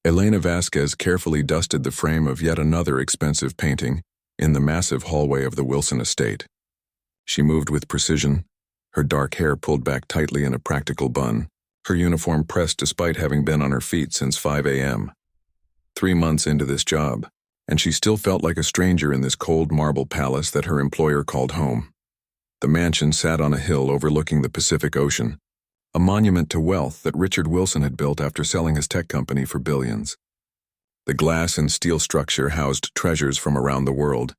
Elena Vasquez carefully dusted the frame of yet another expensive painting in the massive hallway of the Wilson estate. She moved with precision, her dark hair pulled back tightly in a practical bun, her uniform pressed despite having been on her feet since 5 a.m. 3 months into this job, and she still felt like a stranger in this cold marble palace that her employer called home. The mansion sat on a hill overlooking the Pacific Ocean, a monument to wealth that Richard Wilson had built after selling his tech company for billions. The glass and steel structure housed treasures from around the world,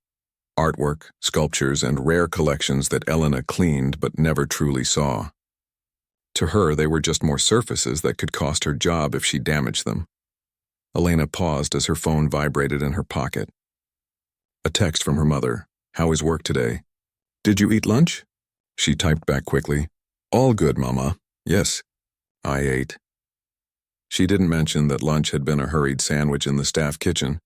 artwork, sculptures, and rare collections that Elena cleaned but never truly saw. To her, they were just more surfaces that could cost her job if she damaged them. Elena paused as her phone vibrated in her pocket. A text from her mother. "How is work today?" "Did you eat lunch?" She typed back quickly. "All good, Mama. Yes, I ate." She didn't mention that lunch had been a hurried sandwich in the staff kitchen,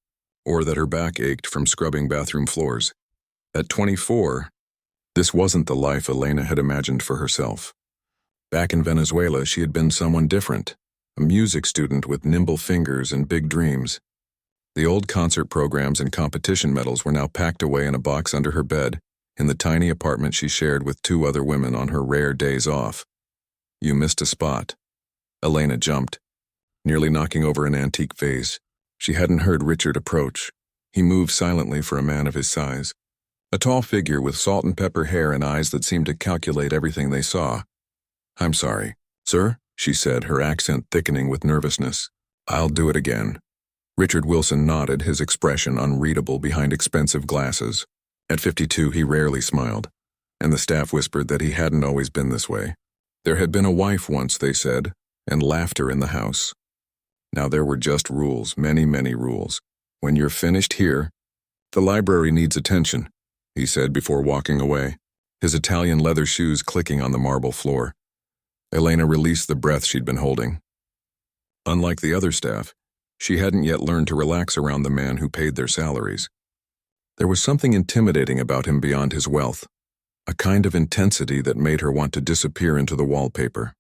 or that her back ached from scrubbing bathroom floors. At 24, this wasn't the life Elena had imagined for herself. Back in Venezuela, she had been someone different, a music student with nimble fingers and big dreams. The old concert programs and competition medals were now packed away in a box under her bed, in the tiny apartment she shared with 2 other women on her rare days off. "You missed a spot." Elena jumped, nearly knocking over an antique vase. She hadn't heard Richard approach. He moved silently for a man of his size. A tall figure with salt and pepper hair and eyes that seemed to calculate everything they saw. "I'm sorry, sir," she said, her accent thickening with nervousness. "I'll do it again." Richard Wilson nodded, his expression unreadable behind expensive glasses. At 52, he rarely smiled, and the staff whispered that he hadn't always been this way. There had been a wife once, they said, and laughter in the house. Now there were just rules, many, many rules. "When you're finished here, the library needs attention," he said before walking away, his Italian leather shoes clicking on the marble floor. Elena released the breath she'd been holding. Unlike the other staff, she hadn't yet learned to relax around the man who paid their salaries. There was something intimidating about him beyond his wealth, a kind of intensity that made her want to disappear into the wallpaper.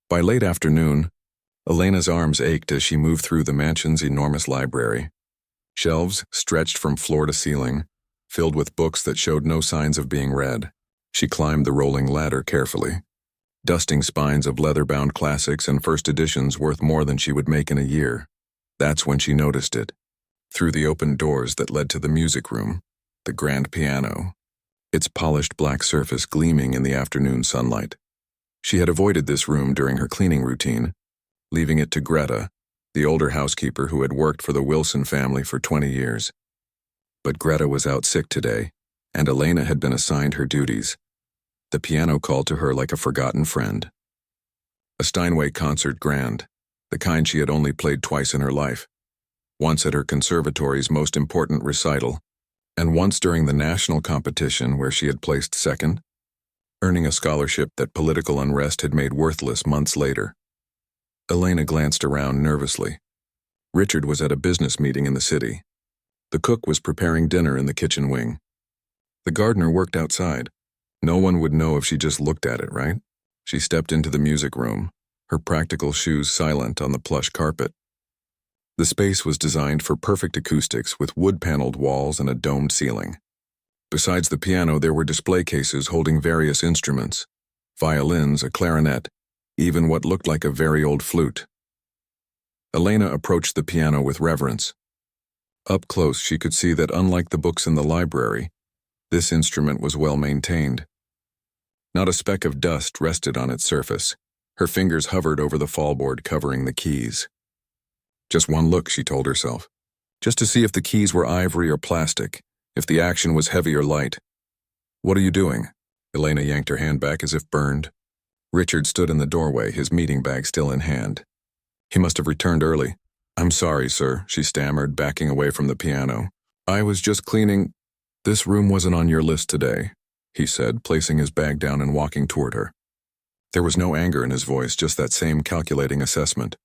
By late afternoon, Elena's arms ached as she moved through the mansion's enormous library. Shelves stretched from floor to ceiling, filled with books that showed no signs of being read. She climbed the rolling ladder carefully, dusting spines of leather-bound classics and first editions worth more than she would make in a year. That's when she noticed it. Through the open doors that led to the music room, the grand piano, its polished black surface gleaming in the afternoon sunlight. She had avoided this room during her cleaning routine, leaving it to Greta, the older housekeeper who had worked for the Wilson family for 20 years. But Greta was out sick today, and Elena had been assigned her duties. The piano called to her like a forgotten friend. A Steinway concert grand, the kind she had only played twice in her life. Once at her conservatory's most important recital, and once during the national competition where she had placed second, earning a scholarship that political unrest had made worthless months later. Elena glanced around nervously. Richard was at a business meeting in the city. The cook was preparing dinner in the kitchen wing. The gardener worked outside. No one would know if she just looked at it, right? She stepped into the music room, her practical shoes silent on the plush carpet. The space was designed for perfect acoustics with wood-paneled walls and a domed ceiling. Besides the piano, there were display cases holding various instruments, violins, a clarinet, even what looked like a very old flute. Elena approached the piano with reverence. Up close, she could see that unlike the books in the library, this instrument was well maintained. Not a speck of dust rested on its surface. Her fingers hovered over the fallboard covering the keys. Just one look, she told herself, just to see if the keys were ivory or plastic, if the action was heavy or light. "What are you doing?" Elena yanked her hand back as if burned. Richard stood in the doorway, his meeting bag still in hand. He must have returned early. "I'm sorry, sir," she stammered, backing away from the piano. "I was just cleaning." "This room wasn't on your list today," he said, placing his bag down and walking toward her. There was no anger in his voice, just that same calculating assessment.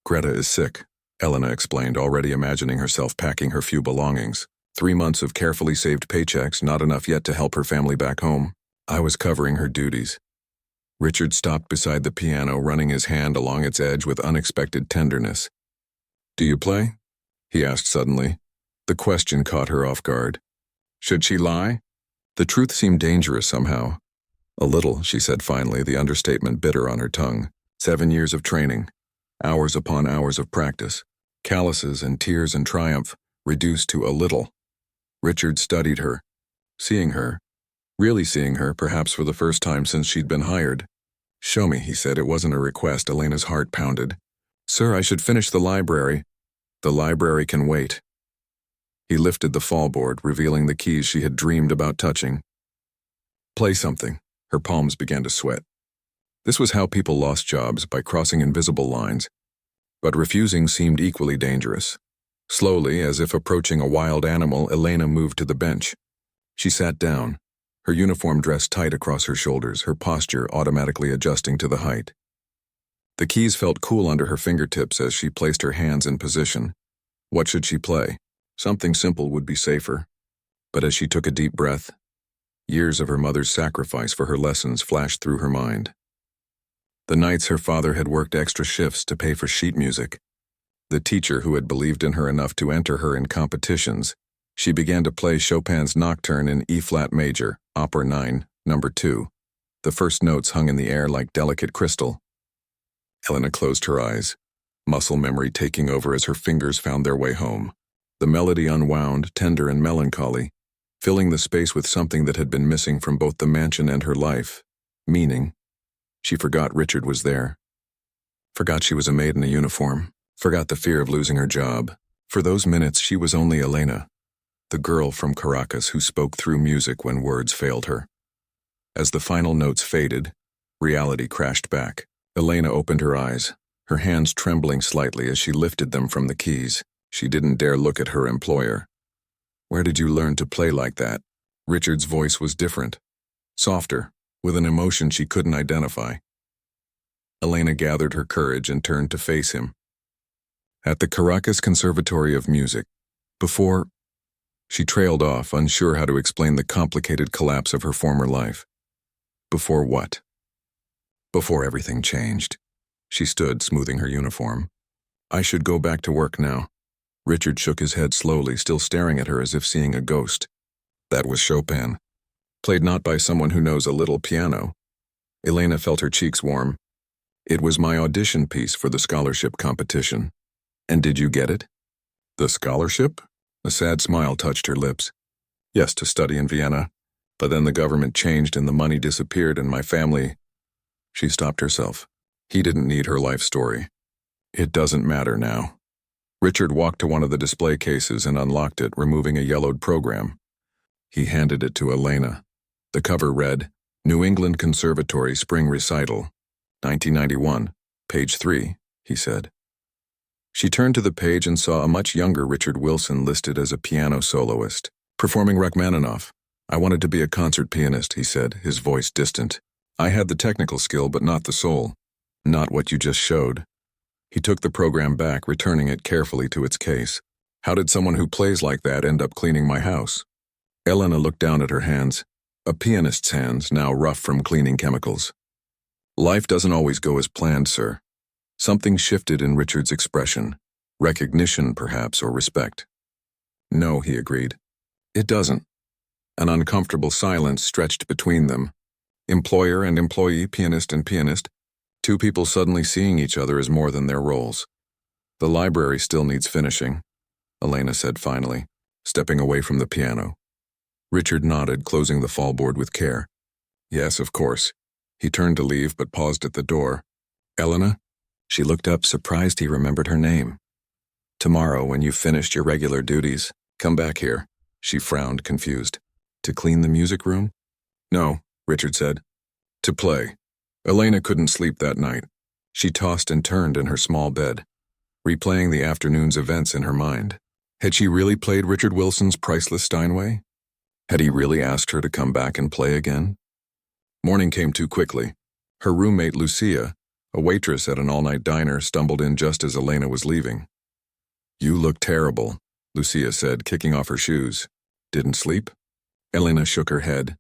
"Greta is sick," Elena explained, already imagining herself packing her few belongings. 3 months of carefully saved paychecks, not enough yet to help her family back home. I was covering her duties. Richard stopped beside the piano, running his hand along its edge with unexpected tenderness. Do you play? He asked suddenly. The question caught her off guard. Should she lie? The truth seemed dangerous somehow. A little, she said finally, the understatement bitter on her tongue. 7 years of training, hours upon hours of practice, calluses and tears and triumph, reduced to a little. Richard studied her, seeing her, really seeing her, perhaps for the first time since she'd been hired. Show me, he said. It wasn't a request. Elena's heart pounded. Sir, I should finish the library. The library can wait. He lifted the fallboard, revealing the keys she had dreamed about touching. Play something. Her palms began to sweat. This was how people lost jobs, by crossing invisible lines. But refusing seemed equally dangerous. Slowly, as if approaching a wild animal, Elena moved to the bench. She sat down, her uniform dress tight across her shoulders, her posture automatically adjusting to the height. The keys felt cool under her fingertips as she placed her hands in position. What should she play? Something simple would be safer. But as she took a deep breath, years of her mother's sacrifice for her lessons flashed through her mind. The nights her father had worked extra shifts to pay for sheet music. The teacher who had believed in her enough to enter her in competitions. She began to play Chopin's Nocturne in E-flat major, Opera 9, number 2. The first notes hung in the air like delicate crystal. Elena closed her eyes, muscle memory taking over as her fingers found their way home. The melody unwound, tender and melancholy, filling the space with something that had been missing from both the mansion and her life. Meaning. She forgot Richard was there. Forgot she was a maid in a uniform. Forgot the fear of losing her job. For those minutes, she was only Elena, the girl from Caracas who spoke through music when words failed her. As the final notes faded, reality crashed back. Elena opened her eyes, her hands trembling slightly as she lifted them from the keys. She didn't dare look at her employer. Where did you learn to play like that? Richard's voice was different, softer, with an emotion she couldn't identify. Elena gathered her courage and turned to face him. At the Caracas Conservatory of Music. Before... She trailed off, unsure how to explain the complicated collapse of her former life. Before what? Before everything changed. She stood, smoothing her uniform. I should go back to work now. Richard shook his head slowly, still staring at her as if seeing a ghost. That was Chopin. Played not by someone who knows a little piano. Elena felt her cheeks warm. It was my audition piece for the scholarship competition. And did you get it? The scholarship? A sad smile touched her lips. Yes, to study in Vienna. But then the government changed and the money disappeared and my family... She stopped herself. He didn't need her life story. It doesn't matter now. Richard walked to one of the display cases and unlocked it, removing a yellowed program. He handed it to Elena. The cover read, New England Conservatory Spring Recital, 1991, page 3, he said. She turned to the page and saw a much younger Richard Wilson listed as a piano soloist, performing Rachmaninoff. I wanted to be a concert pianist, he said, his voice distant. I had the technical skill, but not the soul. Not what you just showed. He took the program back, returning it carefully to its case. How did someone who plays like that end up cleaning my house? Elena looked down at her hands. A pianist's hands, now rough from cleaning chemicals. Life doesn't always go as planned, sir. Something shifted in Richard's expression. Recognition, perhaps, or respect. No, he agreed. It doesn't. An uncomfortable silence stretched between them. Employer and employee, pianist and pianist. Two people suddenly seeing each other as more than their roles. The library still needs finishing, Elena said finally, stepping away from the piano. Richard nodded, closing the fallboard with care. Yes, of course. He turned to leave, but paused at the door. Elena? She looked up, surprised he remembered her name. Tomorrow, when you've finished your regular duties, come back here. She frowned, confused. To clean the music room? No, Richard said. To play. Elena couldn't sleep that night. She tossed and turned in her small bed, replaying the afternoon's events in her mind. Had she really played Richard Wilson's priceless Steinway? Had he really asked her to come back and play again? Morning came too quickly. Her roommate, Lucia, a waitress at an all-night diner, stumbled in just as Elena was leaving. You look terrible, Lucia said, kicking off her shoes. Didn't sleep? Elena shook her head.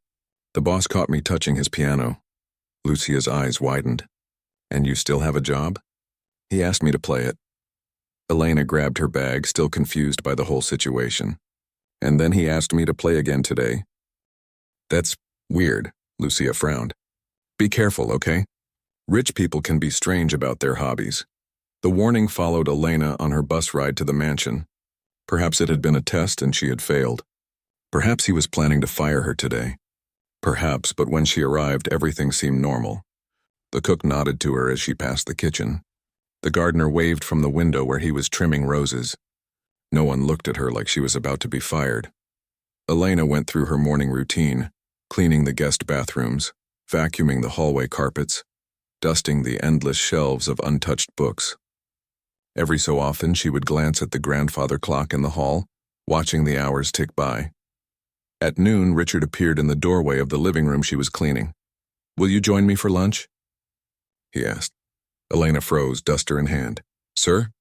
The boss caught me touching his piano. Lucia's eyes widened. And you still have a job? He asked me to play it. Elena grabbed her bag, still confused by the whole situation. And then he asked me to play again today. That's weird, Lucia frowned. Be careful, okay? Rich people can be strange about their hobbies. The warning followed Elena on her bus ride to the mansion. Perhaps it had been a test and she had failed. Perhaps he was planning to fire her today. Perhaps, but when she arrived, everything seemed normal. The cook nodded to her as she passed the kitchen. The gardener waved from the window where he was trimming roses. No one looked at her like she was about to be fired. Elena went through her morning routine, cleaning the guest bathrooms, vacuuming the hallway carpets, dusting the endless shelves of untouched books. Every so often, she would glance at the grandfather clock in the hall, watching the hours tick by. At noon, Richard appeared in the doorway of the living room she was cleaning. "Will you join me for lunch?" he asked. Elena froze, duster in hand. "Sir?"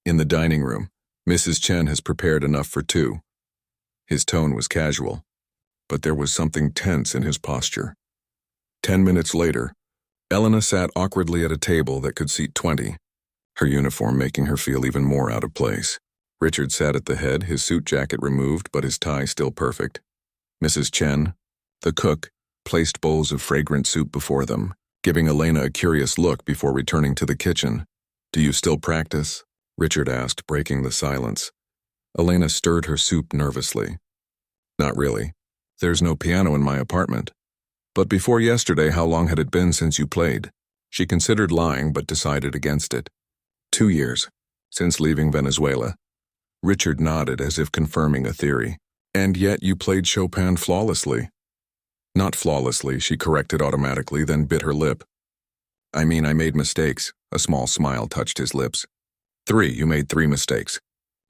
"In the dining room. Mrs. Chen has prepared enough for two." His tone was casual, but there was something tense in his posture. 10 minutes later, Elena sat awkwardly at a table that could seat 20, her uniform making her feel even more out of place. Richard sat at the head, his suit jacket removed but his tie still perfect. Mrs. Chen, the cook, placed bowls of fragrant soup before them, giving Elena a curious look before returning to the kitchen. "Do you still practice?" Richard asked, breaking the silence. Elena stirred her soup nervously. "Not really. There's no piano in my apartment." "But before yesterday, how long had it been since you played?" She considered lying but decided against it. 2 years, since leaving Venezuela." Richard nodded as if confirming a theory. "And yet you played Chopin flawlessly." "Not flawlessly," she corrected automatically, then bit her lip. "I mean, I made mistakes." A small smile touched his lips. You made 3 mistakes.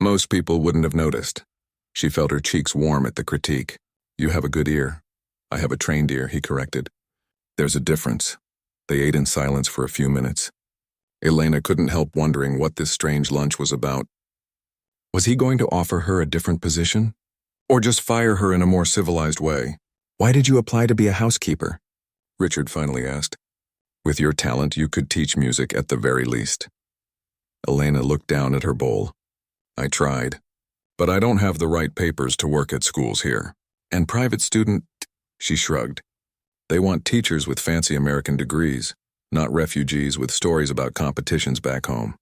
Most people wouldn't have noticed." She felt her cheeks warm at the critique. "You have a good ear." "I have a trained ear," he corrected. "There's a difference." They ate in silence for a few minutes. Elena couldn't help wondering what this strange lunch was about. Was he going to offer her a different position? Or just fire her in a more civilized way? "Why did you apply to be a housekeeper?" Richard finally asked. "With your talent, you could teach music at the very least." Elena looked down at her bowl. "I tried, but I don't have the right papers to work at schools here. And private student," she shrugged. "They want teachers with fancy American degrees, not refugees with stories about competitions back home."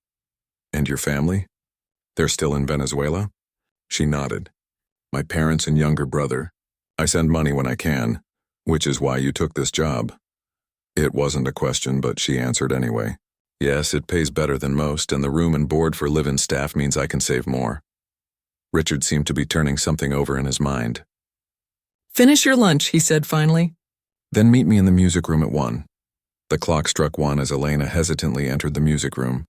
"And your family? They're still in Venezuela?" She nodded. "My parents and younger brother. I send money when I can, which is why you took this job." It wasn't a question, but she answered anyway. "Yes, it pays better than most, and the room and board for live-in staff means I can save more." Richard seemed to be turning something over in his mind. "Finish your lunch," he said finally. "Then meet me in the music room at 1. The clock struck 1 as Elena hesitantly entered the music room.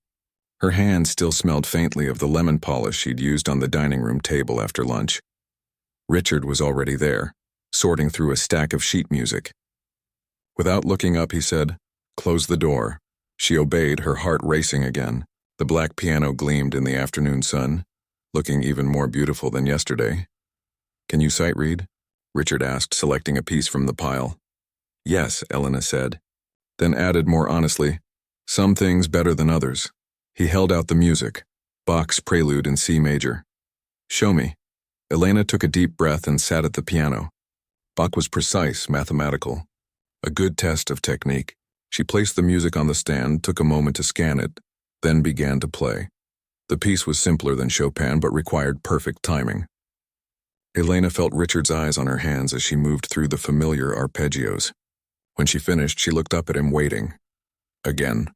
Her hand still smelled faintly of the lemon polish she'd used on the dining room table after lunch. Richard was already there, sorting through a stack of sheet music. Without looking up, he said, "Close the door." She obeyed, her heart racing again. The black piano gleamed in the afternoon sun, looking even more beautiful than yesterday. "Can you sight read?" Richard asked, selecting a piece from the pile. "Yes," Elena said, then added more honestly, "Some things better than others." He held out the music, Bach's Prelude in C major. "Show me." Elena took a deep breath and sat at the piano. Bach was precise, mathematical. A good test of technique. She placed the music on the stand, took a moment to scan it, then began to play. The piece was simpler than Chopin but required perfect timing. Elena felt Richard's eyes on her hands as she moved through the familiar arpeggios. When she finished, she looked up at him, waiting. "Again,"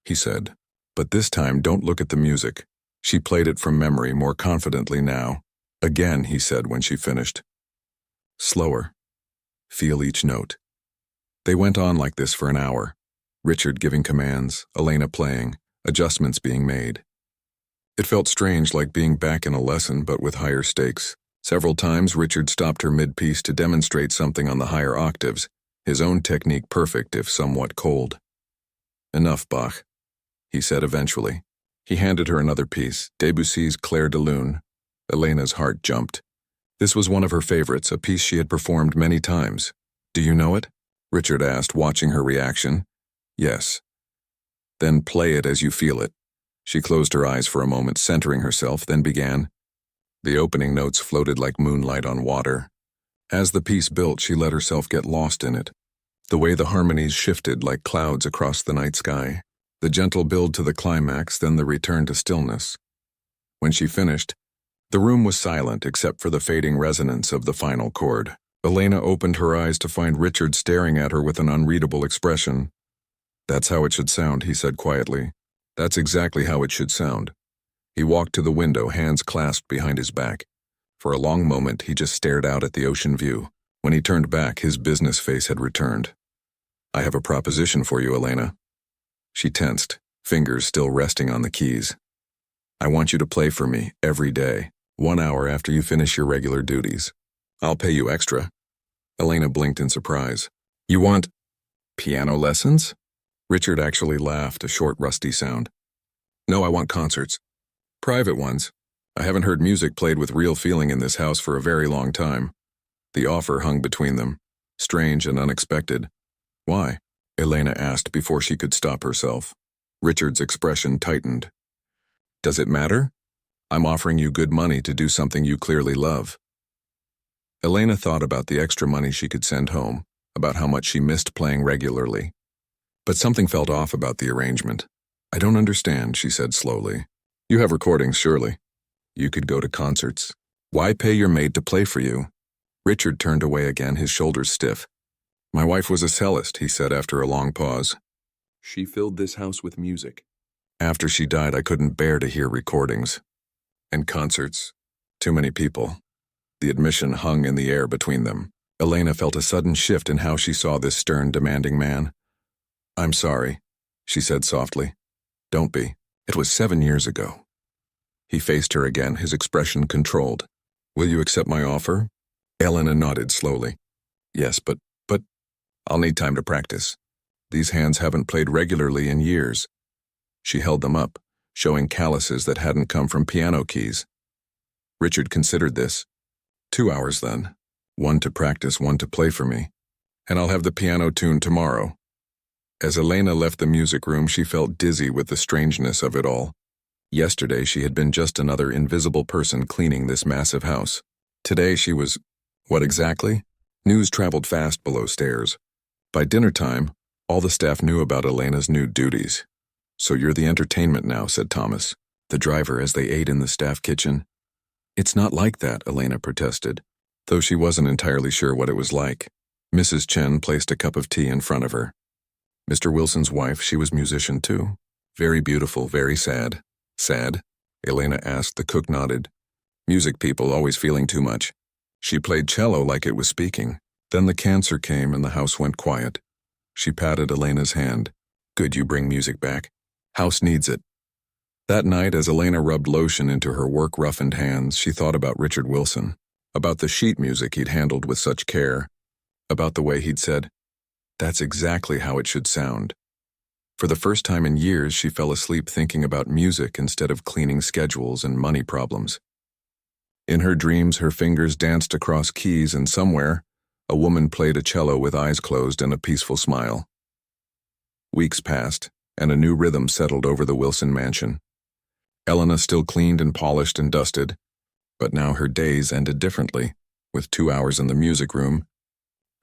he said, "but this time don't look at the music." She played it from memory, more confidently now. "Again," he said when she finished. "Slower. Feel each note." They went on like this for an hour, Richard giving commands, Elena playing, adjustments being made. It felt strange, like being back in a lesson but with higher stakes. Several times Richard stopped her mid-piece to demonstrate something on the higher octaves, his own technique perfect if somewhat cold. "Enough, Bach," he said eventually. He handed her another piece, Debussy's Clair de Lune. Elena's heart jumped. This was one of her favorites, a piece she had performed many times. "Do you know it?" Richard asked, watching her reaction. "Yes." "Then play it as you feel it." She closed her eyes for a moment, centering herself, then began. The opening notes floated like moonlight on water. As the piece built, she let herself get lost in it. The way the harmonies shifted like clouds across the night sky. The gentle build to the climax, then the return to stillness. When she finished, the room was silent except for the fading resonance of the final chord. Elena opened her eyes to find Richard staring at her with an unreadable expression. "That's how it should sound," he said quietly. "That's exactly how it should sound." He walked to the window, hands clasped behind his back. For a long moment, he just stared out at the ocean view. When he turned back, his business face had returned. "I have a proposition for you, Elena." She tensed, fingers still resting on the keys. "I want you to play for me every day, 1 hour after you finish your regular duties. I'll pay you extra." Elena blinked in surprise. "You want piano lessons?" Richard actually laughed, a short, rusty sound. "No, I want concerts. Private ones. I haven't heard music played with real feeling in this house for a very long time." The offer hung between them, strange and unexpected. "Why?" Elena asked before she could stop herself. Richard's expression tightened. "Does it matter? I'm offering you good money to do something you clearly love." Elena thought about the extra money she could send home, about how much she missed playing regularly. But something felt off about the arrangement. "I don't understand," she said slowly. "You have recordings, surely. You could go to concerts. Why pay your maid to play for you?" Richard turned away again, his shoulders stiff. "My wife was a cellist," he said after a long pause. "She filled this house with music. After she died, I couldn't bear to hear recordings. And concerts. Too many people." The admission hung in the air between them. Elena felt a sudden shift in how she saw this stern, demanding man. "I'm sorry," she said softly. "Don't be. It was 7 years ago." He faced her again, his expression controlled. "Will you accept my offer?" Elena nodded slowly. "Yes, but I'll need time to practice. These hands haven't played regularly in years." She held them up, showing calluses that hadn't come from piano keys. Richard considered this. 2 hours then. 1 to practice, 1 to play for me. And I'll have the piano tuned tomorrow." As Elena left the music room, she felt dizzy with the strangeness of it all. Yesterday, she had been just another invisible person cleaning this massive house. Today, she was... what exactly? News traveled fast below stairs. By dinner time, all the staff knew about Elena's new duties. "So you're the entertainment now," said Thomas, the driver, as they ate in the staff kitchen. "It's not like that," Elena protested, though she wasn't entirely sure what it was like. Mrs. Chen placed a cup of tea in front of her. Mr. Wilson's wife, she was musician too. Very beautiful, very sad. "Sad?" Elena asked. The cook nodded. "Music people always feeling too much." She played cello like it was speaking. Then the cancer came and the house went quiet. She patted Elena's hand. "Good you bring music back. House needs it." That night, as Elena rubbed lotion into her work-roughened hands, she thought about Richard Wilson, about the sheet music he'd handled with such care, about the way he'd said, "That's exactly how it should sound." For the first time in years, she fell asleep thinking about music instead of cleaning schedules and money problems. In her dreams, her fingers danced across keys, and somewhere, a woman played a cello with eyes closed and a peaceful smile. Weeks passed, and a new rhythm settled over the Wilson mansion. Elena still cleaned and polished and dusted, but now her days ended differently, with 2 hours in the music room,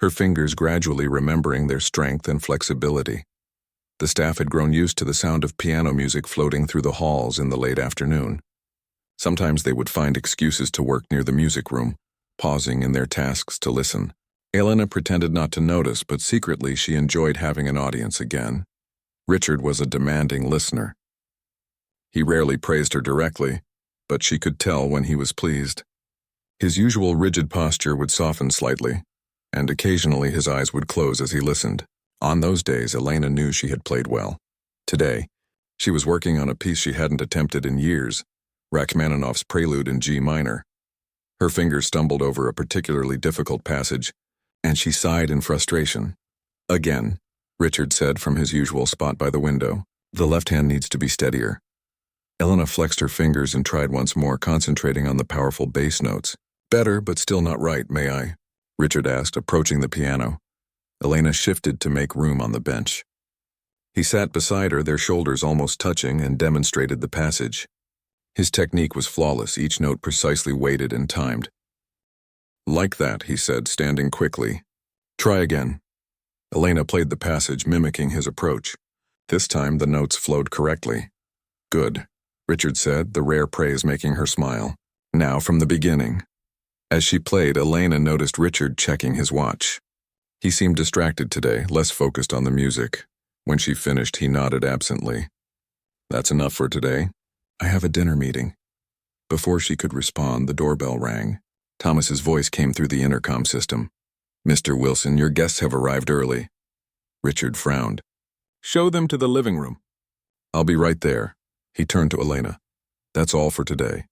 her fingers gradually remembering their strength and flexibility. The staff had grown used to the sound of piano music floating through the halls in the late afternoon. Sometimes they would find excuses to work near the music room, pausing in their tasks to listen. Elena pretended not to notice, but secretly she enjoyed having an audience again. Richard was a demanding listener. He rarely praised her directly, but she could tell when he was pleased. His usual rigid posture would soften slightly, and occasionally his eyes would close as he listened. On those days, Elena knew she had played well. Today, she was working on a piece she hadn't attempted in years, Rachmaninoff's Prelude in G minor. Her fingers stumbled over a particularly difficult passage, and she sighed in frustration. "Again," Richard said from his usual spot by the window. "The left hand needs to be steadier." Elena flexed her fingers and tried once more, concentrating on the powerful bass notes. "Better, but still not right, may I?" Richard asked, approaching the piano. Elena shifted to make room on the bench. He sat beside her, their shoulders almost touching, and demonstrated the passage. His technique was flawless, each note precisely weighted and timed. "Like that," he said, standing quickly. "Try again." Elena played the passage, mimicking his approach. This time the notes flowed correctly. "Good," Richard said, the rare praise making her smile. "Now from the beginning." As she played, Elena noticed Richard checking his watch. He seemed distracted today, less focused on the music. When she finished, he nodded absently. "That's enough for today. I have a dinner meeting." Before she could respond, the doorbell rang. Thomas's voice came through the intercom system. "Mr. Wilson, your guests have arrived early." Richard frowned. "Show them to the living room." "I'll be right there." He turned to Elena. "That's all for today."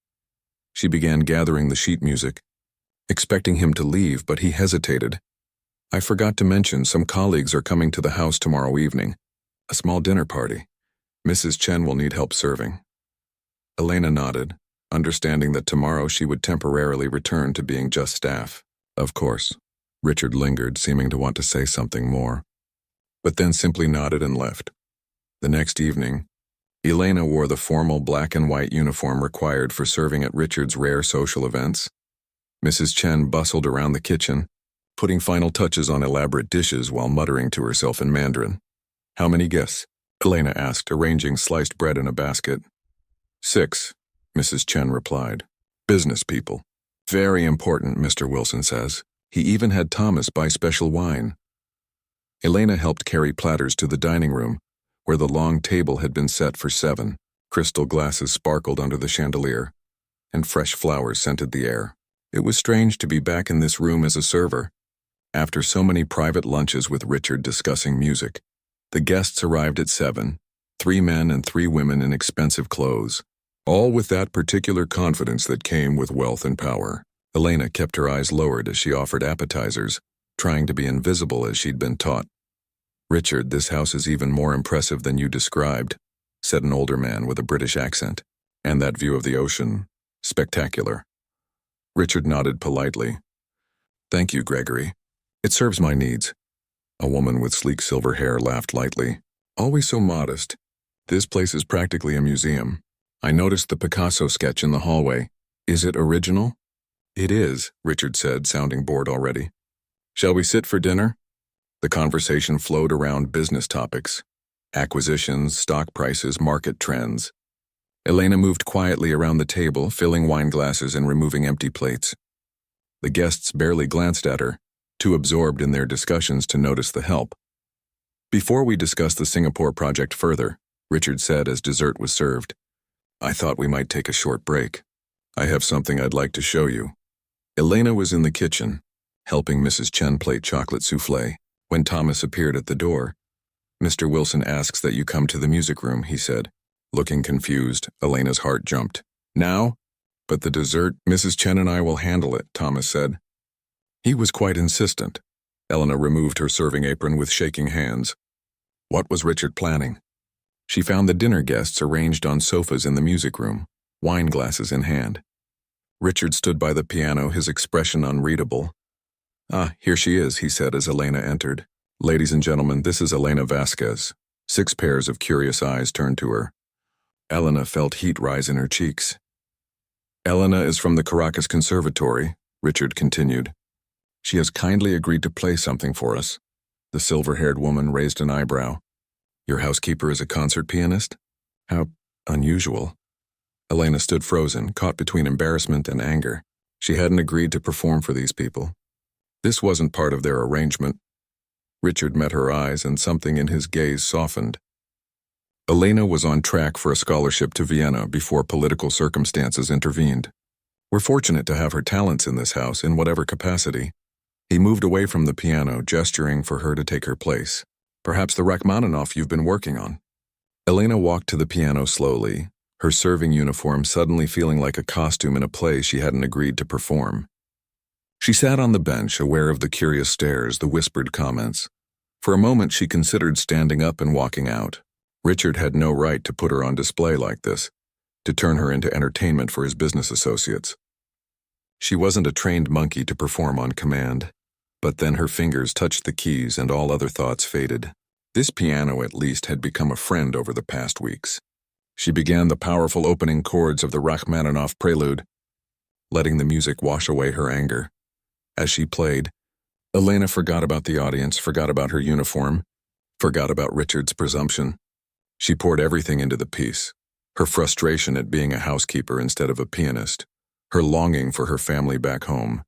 She began gathering the sheet music, expecting him to leave, but he hesitated. "I forgot to mention some colleagues are coming to the house tomorrow evening. A small dinner party. Mrs. Chen will need help serving." Elena nodded, understanding that tomorrow she would temporarily return to being just staff. "Of course." Richard lingered, seeming to want to say something more, but then simply nodded and left. The next evening, Elena wore the formal black and white uniform required for serving at Richard's rare social events. Mrs. Chen bustled around the kitchen, putting final touches on elaborate dishes while muttering to herself in Mandarin. "How many guests?" Elena asked, arranging sliced bread in a basket. "6, Mrs. Chen replied. "Business people. Very important, Mr. Wilson says. He even had Thomas buy special wine." Elena helped carry platters to the dining room, where the long table had been set for 7. Crystal glasses sparkled under the chandelier, and fresh flowers scented the air. It was strange to be back in this room as a server. After so many private lunches with Richard discussing music, the guests arrived at 7, 3 men and 3 women in expensive clothes, all with that particular confidence that came with wealth and power. Elena kept her eyes lowered as she offered appetizers, trying to be invisible as she'd been taught. "Richard, this house is even more impressive than you described," said an older man with a British accent. "And that view of the ocean, spectacular." Richard nodded politely. "Thank you, Gregory. It serves my needs." A woman with sleek silver hair laughed lightly. "Always so modest. This place is practically a museum. I noticed the Picasso sketch in the hallway. Is it original?" "It is," Richard said, sounding bored already. "Shall we sit for dinner?" The conversation flowed around business topics: acquisitions, stock prices, market trends. Elena moved quietly around the table, filling wine glasses and removing empty plates. The guests barely glanced at her, too absorbed in their discussions to notice the help. "Before we discuss the Singapore project further," Richard said as dessert was served, "I thought we might take a short break. I have something I'd like to show you." Elena was in the kitchen, helping Mrs. Chen plate chocolate soufflé, when Thomas appeared at the door. "Mr. Wilson asks that you come to the music room," he said. Looking confused, Elena's heart jumped. "Now?" "But the dessert, Mrs. Chen and I will handle it," Thomas said. He was quite insistent. Elena removed her serving apron with shaking hands. What was Richard planning? She found the dinner guests arranged on sofas in the music room, wine glasses in hand. Richard stood by the piano, his expression unreadable. "Ah, here she is," he said as Elena entered. "Ladies and gentlemen, this is Elena Vasquez." 6 pairs of curious eyes turned to her. Elena felt heat rise in her cheeks. "Elena is from the Caracas Conservatory," Richard continued. "She has kindly agreed to play something for us." The silver-haired woman raised an eyebrow. "Your housekeeper is a concert pianist? How unusual." Elena stood frozen, caught between embarrassment and anger. She hadn't agreed to perform for these people. This wasn't part of their arrangement. Richard met her eyes, and something in his gaze softened. Elena was on track for a scholarship to Vienna before political circumstances intervened. "We're fortunate to have her talents in this house in whatever capacity." He moved away from the piano, gesturing for her to take her place. "Perhaps the Rachmaninoff you've been working on." Elena walked to the piano slowly, her serving uniform suddenly feeling like a costume in a play she hadn't agreed to perform. She sat on the bench, aware of the curious stares, the whispered comments. For a moment she considered standing up and walking out. Richard had no right to put her on display like this, to turn her into entertainment for his business associates. She wasn't a trained monkey to perform on command. But then her fingers touched the keys and all other thoughts faded. This piano, at least, had become a friend over the past weeks. She began the powerful opening chords of the Rachmaninoff prelude, letting the music wash away her anger. As she played, Elena forgot about the audience, forgot about her uniform, forgot about Richard's presumption. She poured everything into the piece. Her frustration at being a housekeeper instead of a pianist, her longing for her family back home,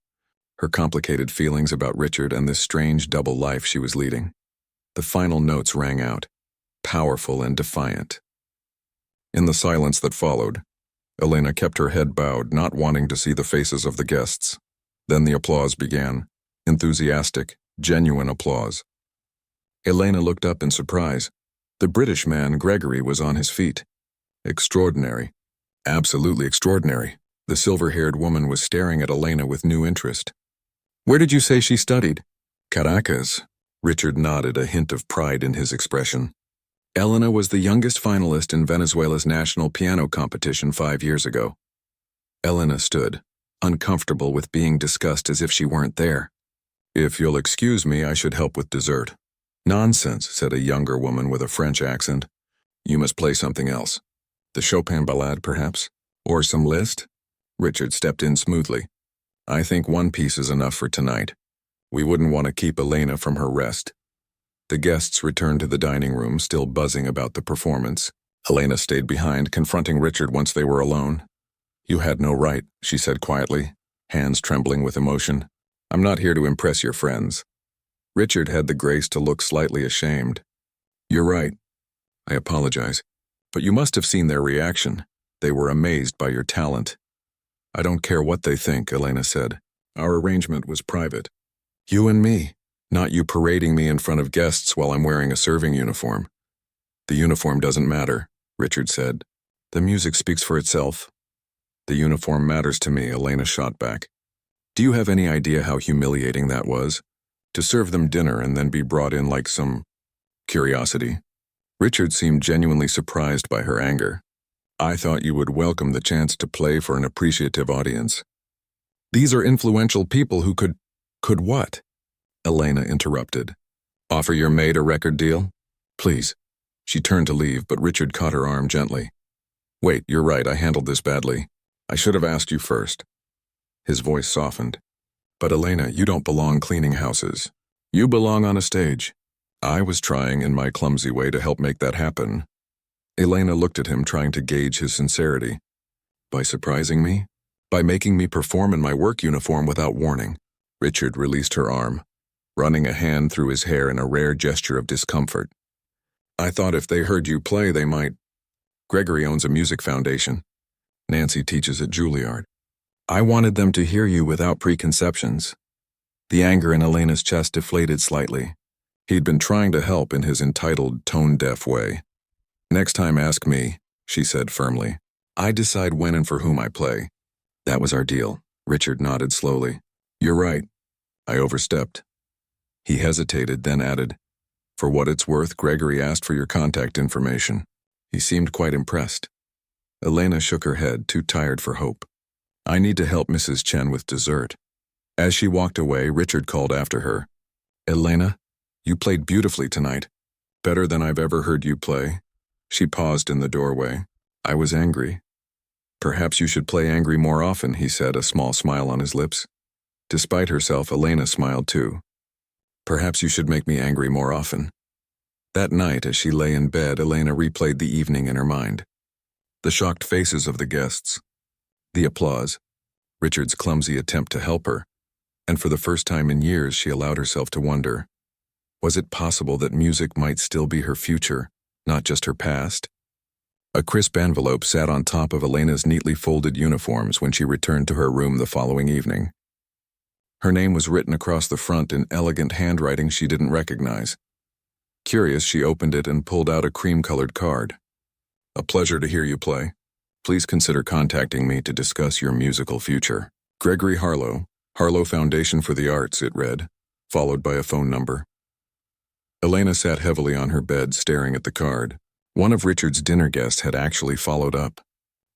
her complicated feelings about Richard and this strange double life she was leading. The final notes rang out, powerful and defiant. In the silence that followed, Elena kept her head bowed, not wanting to see the faces of the guests. Then the applause began, enthusiastic, genuine applause. Elena looked up in surprise. The British man, Gregory, was on his feet. Extraordinary. Absolutely extraordinary. The silver-haired woman was staring at Elena with new interest. "Where did you say she studied?" "Caracas." Richard nodded, a hint of pride in his expression. Elena was the youngest finalist in Venezuela's national piano competition 5 years ago. Elena stood, uncomfortable with being discussed as if she weren't there. "If you'll excuse me, I should help with dessert." "Nonsense," said a younger woman with a French accent. "You must play something else. The Chopin ballade, perhaps? Or some Liszt?" Richard stepped in smoothly. "I think one piece is enough for tonight. We wouldn't want to keep Elena from her rest." The guests returned to the dining room, still buzzing about the performance. Elena stayed behind, confronting Richard once they were alone. "You had no right," she said quietly, hands trembling with emotion. "I'm not here to impress your friends." Richard had the grace to look slightly ashamed. "You're right. I apologize. But you must have seen their reaction. They were amazed by your talent." "I don't care what they think," Elena said. "Our arrangement was private. You and me, not you parading me in front of guests while I'm wearing a serving uniform." "The uniform doesn't matter," Richard said. "The music speaks for itself." "The uniform matters to me," Elena shot back. "Do you have any idea how humiliating that was? To serve them dinner and then be brought in like some curiosity?" Richard seemed genuinely surprised by her anger. "I thought you would welcome the chance to play for an appreciative audience." "These are influential people who could what?" Elena interrupted. "Offer your maid a record deal? Please." She turned to leave, but Richard caught her arm gently. "Wait, you're right, I handled this badly. I should have asked you first." His voice softened. "But Elena, you don't belong cleaning houses. You belong on a stage. I was trying in my clumsy way to help make that happen." Elena looked at him, trying to gauge his sincerity. "By surprising me? By making me perform in my work uniform without warning?" Richard released her arm, running a hand through his hair in a rare gesture of discomfort. "I thought if they heard you play, they might. Gregory owns a music foundation. Nancy teaches at Juilliard. I wanted them to hear you without preconceptions." The anger in Elena's chest deflated slightly. He'd been trying to help in his entitled, tone-deaf way. "Next time ask me," she said firmly. "I decide when and for whom I play." "That was our deal." Richard nodded slowly. "You're right. I overstepped." He hesitated, then added, "For what it's worth, Gregory asked for your contact information." He seemed quite impressed. Elena shook her head, too tired for hope. "I need to help Mrs. Chen with dessert." As she walked away, Richard called after her. "Elena, you played beautifully tonight. Better than I've ever heard you play." She paused in the doorway. "I was angry." "Perhaps you should play angry more often," he said, a small smile on his lips. Despite herself, Elena smiled too. "Perhaps you should make me angry more often." That night, as she lay in bed, Elena replayed the evening in her mind. The shocked faces of the guests, the applause, Richard's clumsy attempt to help her, and for the first time in years she allowed herself to wonder, was it possible that music might still be her future, not just her past? A crisp envelope sat on top of Elena's neatly folded uniforms when she returned to her room the following evening. Her name was written across the front in elegant handwriting she didn't recognize. Curious, she opened it and pulled out a cream-colored card. "A pleasure to hear you play. Please consider contacting me to discuss your musical future. Gregory Harlow, Harlow Foundation for the Arts," it read, followed by a phone number. Elena sat heavily on her bed, staring at the card. One of Richard's dinner guests had actually followed up.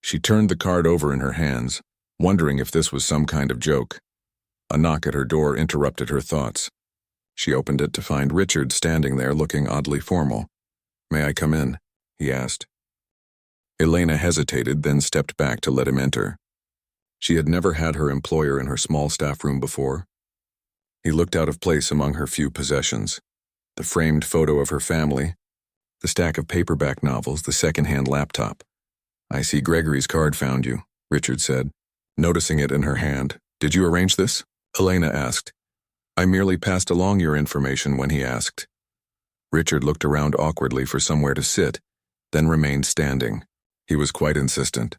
She turned the card over in her hands, wondering if this was some kind of joke. A knock at her door interrupted her thoughts. She opened it to find Richard standing there looking oddly formal. "May I come in?" he asked. Elena hesitated, then stepped back to let him enter. She had never had her employer in her small staff room before. He looked out of place among her few possessions. The framed photo of her family, the stack of paperback novels, the second-hand laptop. "I see Gregory's card found you," Richard said, noticing it in her hand. "Did you arrange this?" Elena asked. "I merely passed along your information," when he asked. Richard looked around awkwardly for somewhere to sit, then remained standing. He was quite insistent.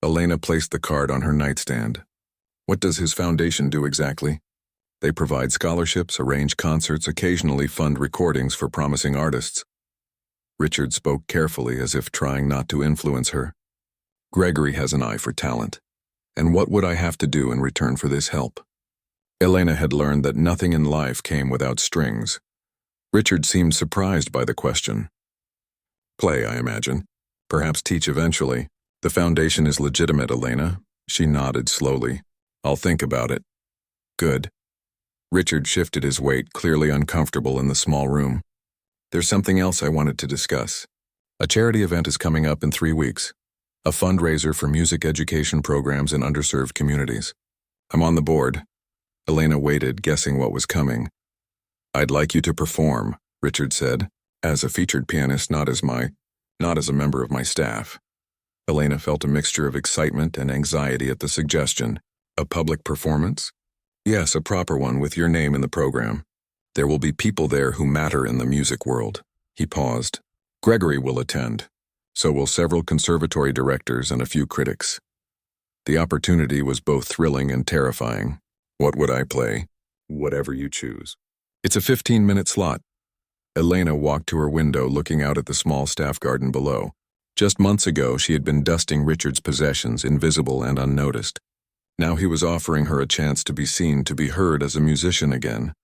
Elena placed the card on her nightstand. "What does his foundation do exactly?" "They provide scholarships, arrange concerts, occasionally fund recordings for promising artists." Richard spoke carefully, as if trying not to influence her. "Gregory has an eye for talent. And what would I have to do in return for this help?" Elena had learned that nothing in life came without strings. Richard seemed surprised by the question. "Play, I imagine. Perhaps teach eventually. The foundation is legitimate, Elena." She nodded slowly. "I'll think about it." "Good." Richard shifted his weight, clearly uncomfortable in the small room. "There's something else I wanted to discuss. A charity event is coming up in 3 weeks. A fundraiser for music education programs in underserved communities. I'm on the board." Elena waited, guessing what was coming. "I'd like you to perform," Richard said, "as a featured pianist, not as a member of my staff." Elena felt a mixture of excitement and anxiety at the suggestion. "A public performance?" "Yes, a proper one with your name in the program. There will be people there who matter in the music world." He paused. "Gregory will attend. So will several conservatory directors and a few critics." The opportunity was both thrilling and terrifying. "What would I play?" "Whatever you choose." "It's a 15-minute slot." Elena walked to her window, looking out at the small staff garden below. Just months ago, she had been dusting Richard's possessions, invisible and unnoticed. Now he was offering her a chance to be seen, to be heard as a musician again.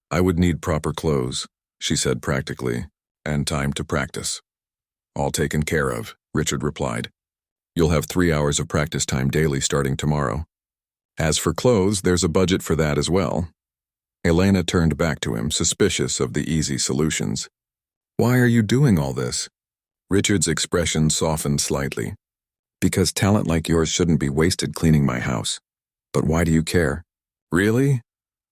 "I would need proper clothes," she said practically, "and time to practice." "All taken care of," Richard replied. "You'll have 3 hours of practice time daily starting tomorrow. As for clothes, there's a budget for that as well." Elena turned back to him, suspicious of the easy solutions. "Why are you doing all this?" Richard's expression softened slightly. "Because talent like yours shouldn't be wasted cleaning my house." "But why do you care?" "Really?"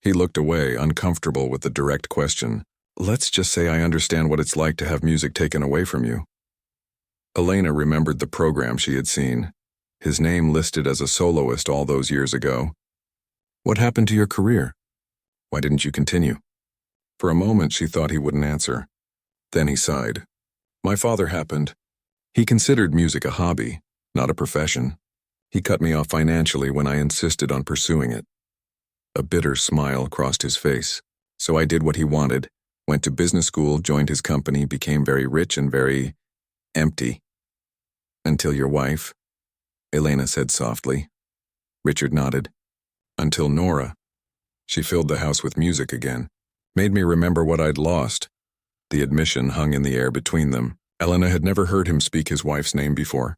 He looked away, uncomfortable with the direct question. "Let's just say I understand what it's like to have music taken away from you." Elena remembered the program she had seen. His name listed as a soloist all those years ago. "What happened to your career? Why didn't you continue?" For a moment she thought he wouldn't answer. Then he sighed. "My father happened. He considered music a hobby, not a profession. He cut me off financially when I insisted on pursuing it." A bitter smile crossed his face. "So I did what he wanted, went to business school, joined his company, became very rich and very empty." "Until your wife," Elena said softly. Richard nodded. "Until Nora. She filled the house with music again. Made me remember what I'd lost." The admission hung in the air between them. Elena had never heard him speak his wife's name before.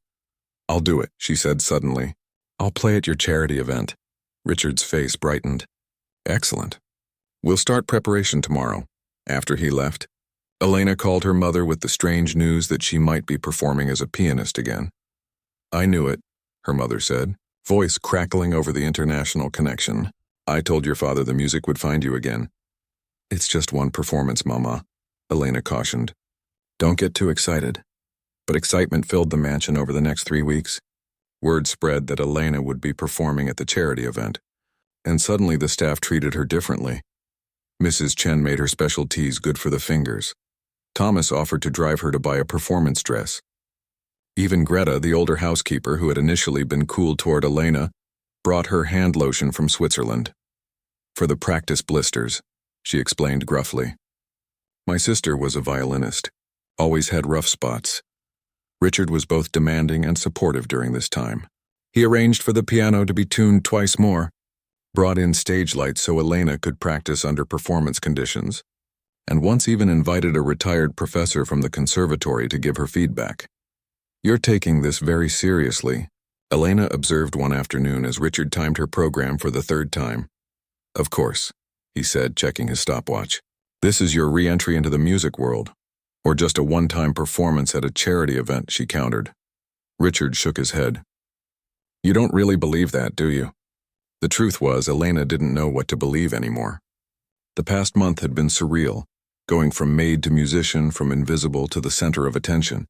"I'll do it," she said suddenly. "I'll play at your charity event." Richard's face brightened. "Excellent. We'll start preparation tomorrow." After he left, Elena called her mother with the strange news that she might be performing as a pianist again. "I knew it," her mother said, voice crackling over the international connection. "I told your father the music would find you again." "It's just one performance, Mama," Elena cautioned. "Don't get too excited." But excitement filled the mansion over the next 3 weeks. Word spread that Elena would be performing at the charity event. And suddenly the staff treated her differently. Mrs. Chen made her special teas good for the fingers. Thomas offered to drive her to buy a performance dress. Even Greta, the older housekeeper who had initially been cool toward Elena, brought her hand lotion from Switzerland. "For the practice blisters," she explained gruffly. "My sister was a violinist, always had rough spots." Richard was both demanding and supportive during this time. He arranged for the piano to be tuned twice more, brought in stage lights so Elena could practice under performance conditions, and once even invited a retired professor from the conservatory to give her feedback. "You're taking this very seriously," Elena observed one afternoon as Richard timed her program for the 3rd time. "Of course," he said, checking his stopwatch. This is your re-entry into the music world, or just a one-time performance at a charity event, she countered. Richard shook his head. You don't really believe that, do you? The truth was, Elena didn't know what to believe anymore. The past month had been surreal, going from maid to musician, from invisible to the center of attention.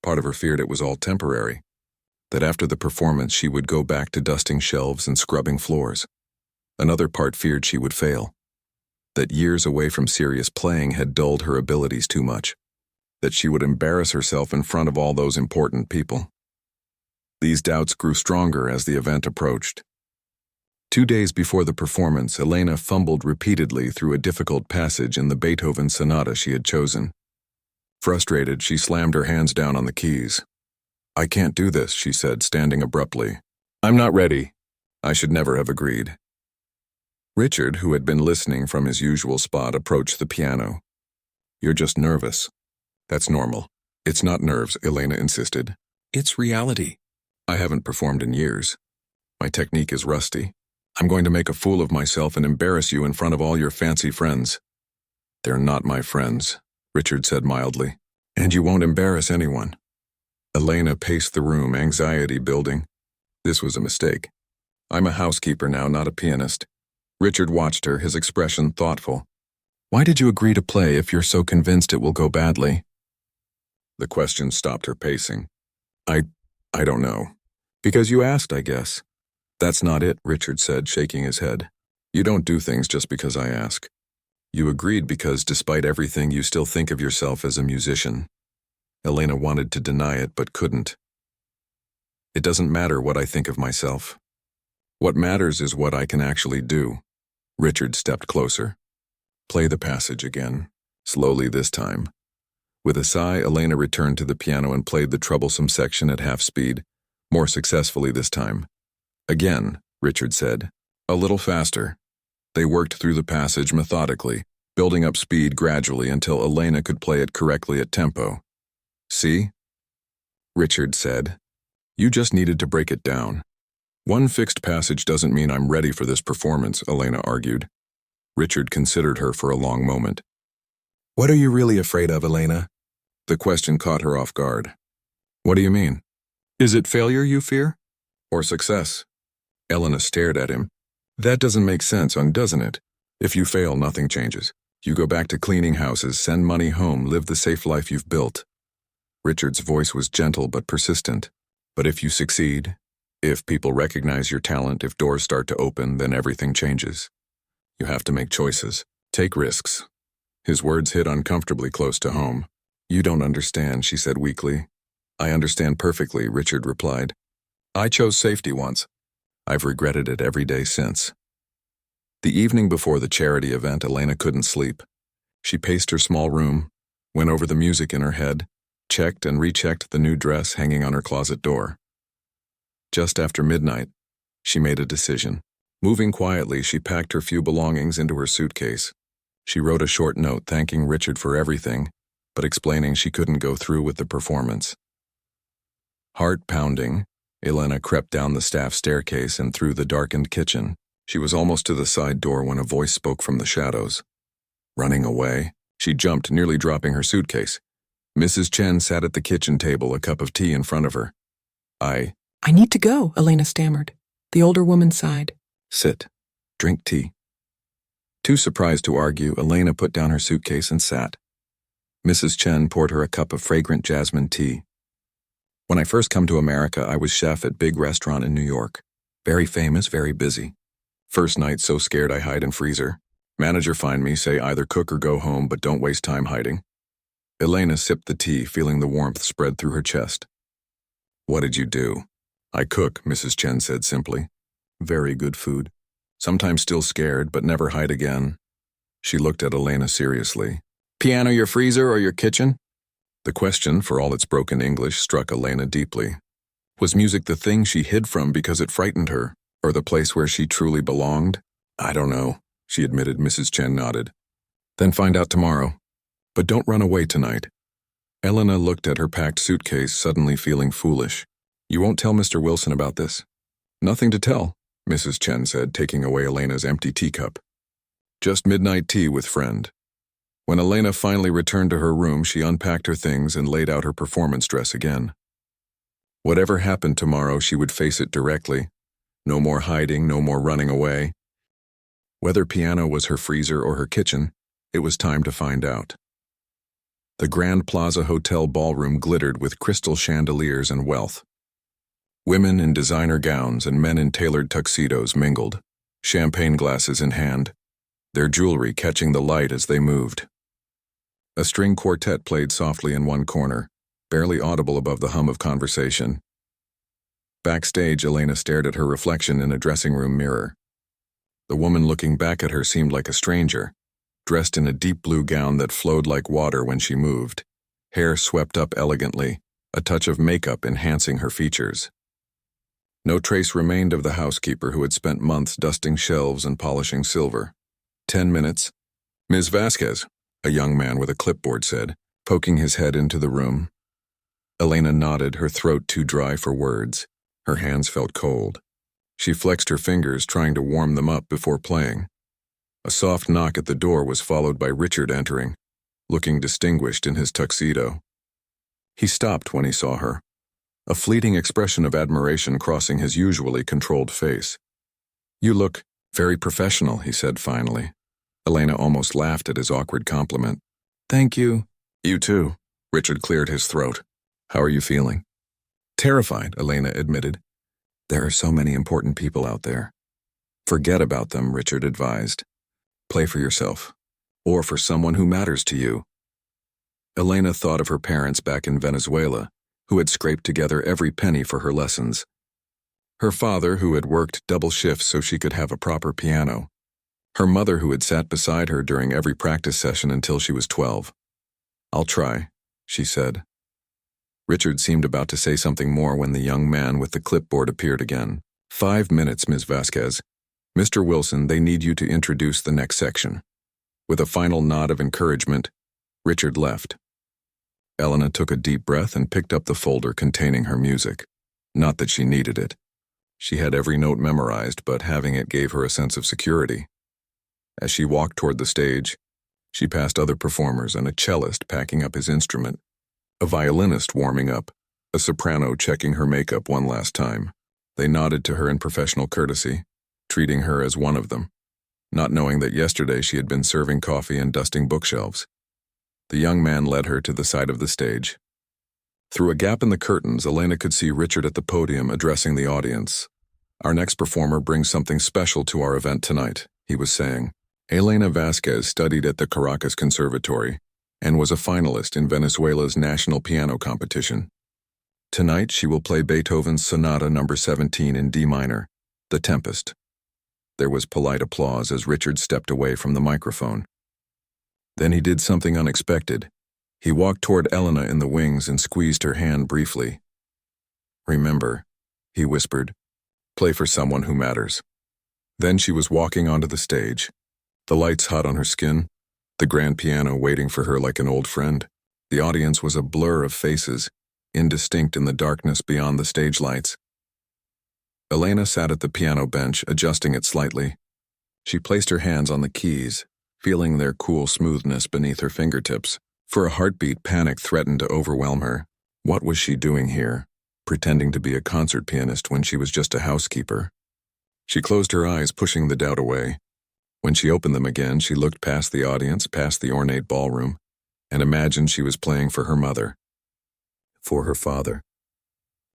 Part of her feared it was all temporary, that after the performance she would go back to dusting shelves and scrubbing floors. Another part feared she would fail, that years away from serious playing had dulled her abilities too much, that she would embarrass herself in front of all those important people. These doubts grew stronger as the event approached. 2 days before the performance, Elena fumbled repeatedly through a difficult passage in the Beethoven sonata she had chosen. Frustrated, she slammed her hands down on the keys. I can't do this, she said, standing abruptly. I'm not ready. I should never have agreed. Richard, who had been listening from his usual spot, approached the piano. You're just nervous. That's normal. It's not nerves, Elena insisted. It's reality. I haven't performed in years. My technique is rusty. I'm going to make a fool of myself and embarrass you in front of all your fancy friends. They're not my friends, Richard said mildly. And you won't embarrass anyone. Elena paced the room, anxiety building. This was a mistake. I'm a housekeeper now, not a pianist. Richard watched her, his expression thoughtful. Why did you agree to play if you're so convinced it will go badly? The question stopped her pacing. I don't know. Because you asked, I guess. That's not it, Richard said, shaking his head. You don't do things just because I ask. You agreed because, despite everything, you still think of yourself as a musician. Elena wanted to deny it, but couldn't. It doesn't matter what I think of myself. What matters is what I can actually do. Richard stepped closer. Play the passage again, slowly this time. With a sigh, Elena returned to the piano and played the troublesome section at half speed, more successfully this time. Again, Richard said. A little faster. They worked through the passage methodically, building up speed gradually until Elena could play it correctly at tempo. See? Richard said. You just needed to break it down. One fixed passage doesn't mean I'm ready for this performance, Elena argued. Richard considered her for a long moment. What are you really afraid of, Elena? The question caught her off guard. What do you mean? Is it failure you fear? Or success? Elena stared at him. That doesn't make sense, doesn't it? If you fail, nothing changes. You go back to cleaning houses, send money home, live the safe life you've built. Richard's voice was gentle but persistent. But if you succeed, if people recognize your talent, if doors start to open, then everything changes. You have to make choices. Take risks. His words hit uncomfortably close to home. You don't understand, she said weakly. I understand perfectly, Richard replied. I chose safety once. I've regretted it every day since. The evening before the charity event, Elena couldn't sleep. She paced her small room, went over the music in her head, checked and rechecked the new dress hanging on her closet door. Just after midnight, she made a decision. Moving quietly, she packed her few belongings into her suitcase. She wrote a short note thanking Richard for everything, but explaining she couldn't go through with the performance. Heart pounding, Elena crept down the staff staircase and through the darkened kitchen. She was almost to the side door when a voice spoke from the shadows. Running away, she jumped, nearly dropping her suitcase. Mrs. Chen sat at the kitchen table, a cup of tea in front of her. I need to go, Elena stammered. The older woman sighed. Sit. Drink tea. Too surprised to argue, Elena put down her suitcase and sat. Mrs. Chen poured her a cup of fragrant jasmine tea. When I first come to America, I was chef at big restaurant in New York. Very famous, very busy. First night, so scared I hide in freezer. Manager find me, say either cook or go home, but don't waste time hiding. Elena sipped the tea, feeling the warmth spread through her chest. What did you do? I cook, Mrs. Chen said simply. Very good food. Sometimes still scared, but never hide again. She looked at Elena seriously. Piano your freezer or your kitchen? The question, for all its broken English, struck Elena deeply. Was music the thing she hid from because it frightened her, or the place where she truly belonged? I don't know, she admitted. Mrs. Chen nodded. Then find out tomorrow. But don't run away tonight. Elena looked at her packed suitcase, suddenly feeling foolish. You won't tell Mr. Wilson about this? Nothing to tell, Mrs. Chen said, taking away Elena's empty teacup. Just midnight tea with friend. When Elena finally returned to her room, she unpacked her things and laid out her performance dress again. Whatever happened tomorrow, she would face it directly. No more hiding, no more running away. Whether piano was her freezer or her kitchen, it was time to find out. The Grand Plaza Hotel ballroom glittered with crystal chandeliers and wealth. Women in designer gowns and men in tailored tuxedos mingled, champagne glasses in hand, their jewelry catching the light as they moved. A string quartet played softly in one corner, barely audible above the hum of conversation. Backstage, Elena stared at her reflection in a dressing room mirror. The woman looking back at her seemed like a stranger, dressed in a deep blue gown that flowed like water when she moved, hair swept up elegantly, a touch of makeup enhancing her features. No trace remained of the housekeeper who had spent months dusting shelves and polishing silver. 10 minutes. Ms. Vasquez, a young man with a clipboard said, poking his head into the room. Elena nodded, her throat too dry for words. Her hands felt cold. She flexed her fingers, trying to warm them up before playing. A soft knock at the door was followed by Richard entering, looking distinguished in his tuxedo. He stopped when he saw her, a fleeting expression of admiration crossing his usually controlled face. "You look very professional," he said finally. Elena almost laughed at his awkward compliment. "Thank you." "You too." Richard cleared his throat. "How are you feeling?" "Terrified," Elena admitted. "There are so many important people out there." "Forget about them," Richard advised. "Play for yourself, or for someone who matters to you." Elena thought of her parents back in Venezuela, who had scraped together every penny for her lessons. Her father, who had worked double shifts so she could have a proper piano. Her mother, who had sat beside her during every practice session until she was 12. "I'll try," she said. Richard seemed about to say something more when the young man with the clipboard appeared again. 5 minutes, Ms. Vasquez. Mr. Wilson, they need you to introduce the next section." With a final nod of encouragement, Richard left. Elena took a deep breath and picked up the folder containing her music. Not that she needed it. She had every note memorized, but having it gave her a sense of security. As she walked toward the stage, she passed other performers and a cellist packing up his instrument, a violinist warming up, a soprano checking her makeup one last time. They nodded to her in professional courtesy, treating her as one of them, not knowing that yesterday she had been serving coffee and dusting bookshelves. The young man led her to the side of the stage. Through a gap in the curtains, Elena could see Richard at the podium addressing the audience. "Our next performer brings something special to our event tonight," he was saying. Elena Vasquez studied at the Caracas Conservatory and was a finalist in Venezuela's national piano competition. Tonight she will play Beethoven's Sonata No. 17 in D minor, The Tempest. There was polite applause as Richard stepped away from the microphone. Then he did something unexpected. He walked toward Elena in the wings and squeezed her hand briefly. "Remember," he whispered, "play for someone who matters." Then she was walking onto the stage, the lights hot on her skin, the grand piano waiting for her like an old friend. The audience was a blur of faces, indistinct in the darkness beyond the stage lights. Elena sat at the piano bench, adjusting it slightly. She placed her hands on the keys, feeling their cool smoothness beneath her fingertips. For a heartbeat, panic threatened to overwhelm her. What was she doing here, pretending to be a concert pianist when she was just a housekeeper? She closed her eyes, pushing the doubt away. When she opened them again, she looked past the audience, past the ornate ballroom, and imagined she was playing for her mother, for her father,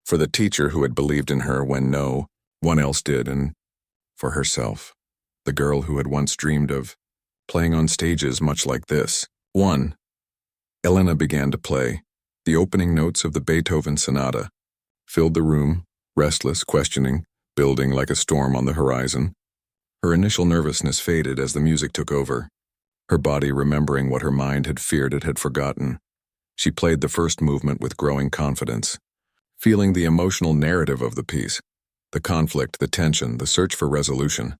for the teacher who had believed in her when no one else did, and for herself, the girl who had once dreamed of playing on stages much like this. 1. Elena began to play. The opening notes of the Beethoven Sonata filled the room, restless, questioning, building like a storm on the horizon. Her initial nervousness faded as the music took over, her body remembering what her mind had feared it had forgotten. She played the first movement with growing confidence, feeling the emotional narrative of the piece, the conflict, the tension, the search for resolution.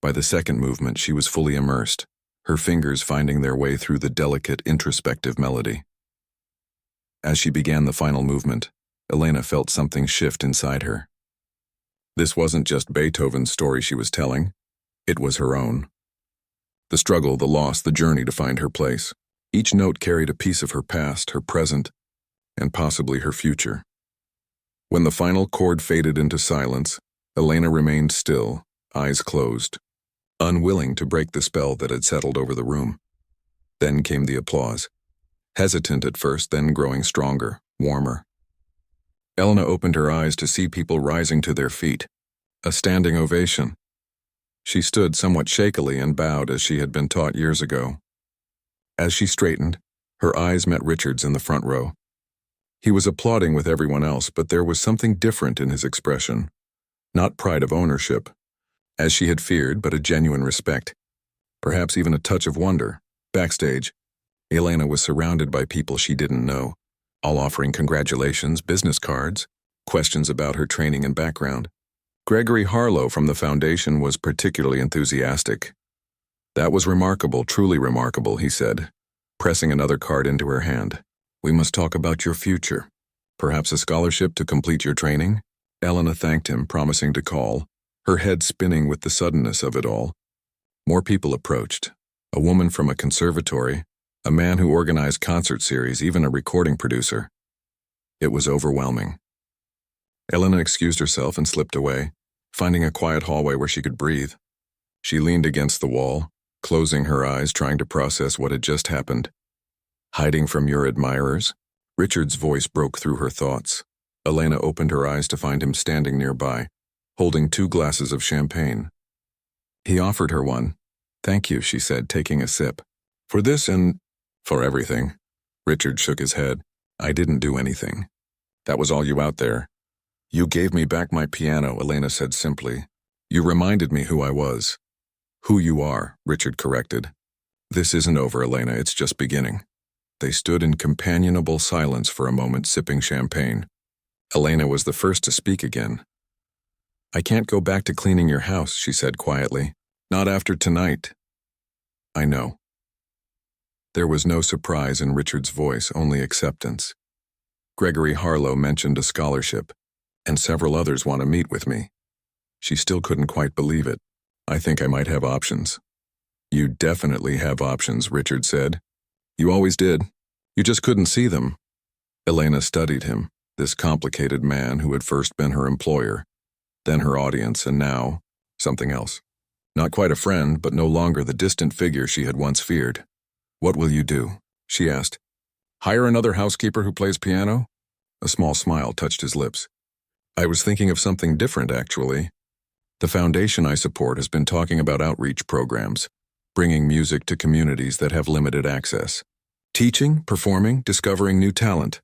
By the second movement, she was fully immersed, her fingers finding their way through the delicate, introspective melody. As she began the final movement, Elena felt something shift inside her. This wasn't just Beethoven's story she was telling, it was her own. The struggle, the loss, the journey to find her place. Each note carried a piece of her past, her present, and possibly her future. When the final chord faded into silence, Elena remained still, eyes closed, unwilling to break the spell that had settled over the room. Then came the applause. Hesitant at first, then growing stronger, warmer. Elena opened her eyes to see people rising to their feet. A standing ovation. She stood somewhat shakily and bowed as she had been taught years ago. As she straightened, her eyes met Richard's in the front row. He was applauding with everyone else, but there was something different in his expression. Not pride of ownership, as she had feared, but a genuine respect. Perhaps even a touch of wonder. Backstage, Elena was surrounded by people she didn't know, all offering congratulations, business cards, questions about her training and background. Gregory Harlow from the foundation was particularly enthusiastic. "That was remarkable, truly remarkable," he said, pressing another card into her hand. "We must talk about your future. Perhaps a scholarship to complete your training?" Elena thanked him, promising to call, her head spinning with the suddenness of it all. More people approached. A woman from a conservatory, a man who organized concert series, even a recording producer. It was overwhelming. Elena excused herself and slipped away, finding a quiet hallway where she could breathe. She leaned against the wall, closing her eyes, trying to process what had just happened. "Hiding from your admirers?" Richard's voice broke through her thoughts. Elena opened her eyes to find him standing nearby, holding 2 glasses of champagne. He offered her one. "Thank you," she said, taking a sip. "For this and for everything." Richard shook his head. "I didn't do anything. That was all you out there." "You gave me back my piano," Elena said simply. "You reminded me who I was." "Who you are," Richard corrected. "This isn't over, Elena, it's just beginning." They stood in companionable silence for a moment, sipping champagne. Elena was the first to speak again. "I can't go back to cleaning your house," she said quietly. "Not after tonight." "I know." There was no surprise in Richard's voice, only acceptance. "Gregory Harlow mentioned a scholarship, and several others want to meet with me." She still couldn't quite believe it. "I think I might have options." "You definitely have options," Richard said. "You always did. You just couldn't see them." Elena studied him, this complicated man who had first been her employer, then her audience, and now something else. Not quite a friend, but no longer the distant figure she had once feared. "What will you do?" she asked. "Hire another housekeeper who plays piano?" A small smile touched his lips. "I was thinking of something different, actually. The foundation I support has been talking about outreach programs, bringing music to communities that have limited access. Teaching, performing, discovering new talent."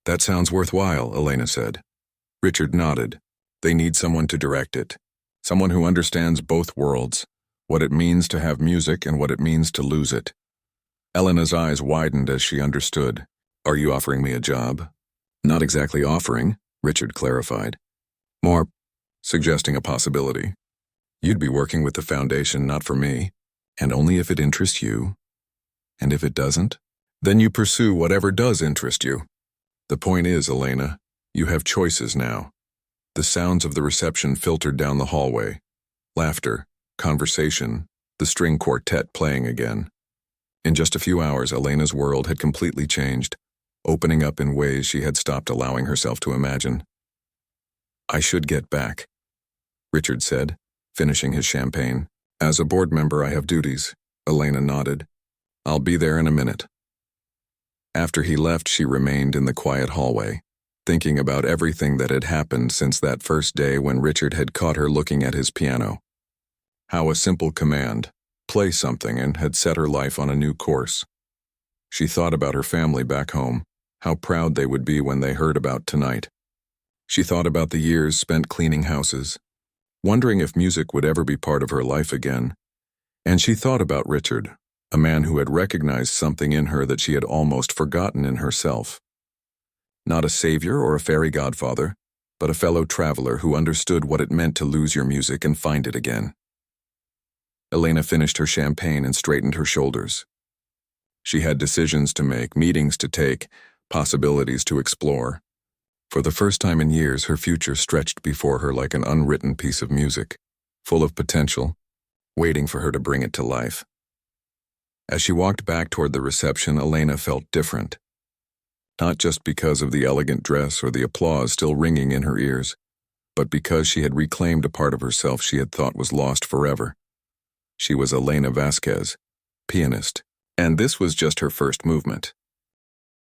"That sounds worthwhile," Elena said. Richard nodded. "They need someone to direct it. Someone who understands both worlds, what it means to have music and what it means to lose it." Elena's eyes widened as she understood. "Are you offering me a job?" "Not exactly offering," Richard clarified. "More suggesting a possibility. You'd be working with the foundation, not for me, and only if it interests you. And if it doesn't, then you pursue whatever does interest you. The point is, Elena, you have choices now." The sounds of the reception filtered down the hallway. Laughter, conversation, the string quartet playing again. In just a few hours, Elena's world had completely changed, opening up in ways she had stopped allowing herself to imagine. "I should get back," Richard said, finishing his champagne. "As a board member, I have duties." Elena nodded. "I'll be there in a minute." After he left, she remained in the quiet hallway, thinking about everything that had happened since that first day when Richard had caught her looking at his piano. How a simple command, play something, and had set her life on a new course. She thought about her family back home, how proud they would be when they heard about tonight. She thought about the years spent cleaning houses, wondering if music would ever be part of her life again. And she thought about Richard, a man who had recognized something in her that she had almost forgotten in herself. Not a savior or a fairy godfather, but a fellow traveler who understood what it meant to lose your music and find it again. Elena finished her champagne and straightened her shoulders. She had decisions to make, meetings to take, possibilities to explore. For the first time in years, her future stretched before her like an unwritten piece of music, full of potential, waiting for her to bring it to life. As she walked back toward the reception, Elena felt different. Not just because of the elegant dress or the applause still ringing in her ears, but because she had reclaimed a part of herself she had thought was lost forever. She was Elena Vasquez, pianist, and this was just her first movement.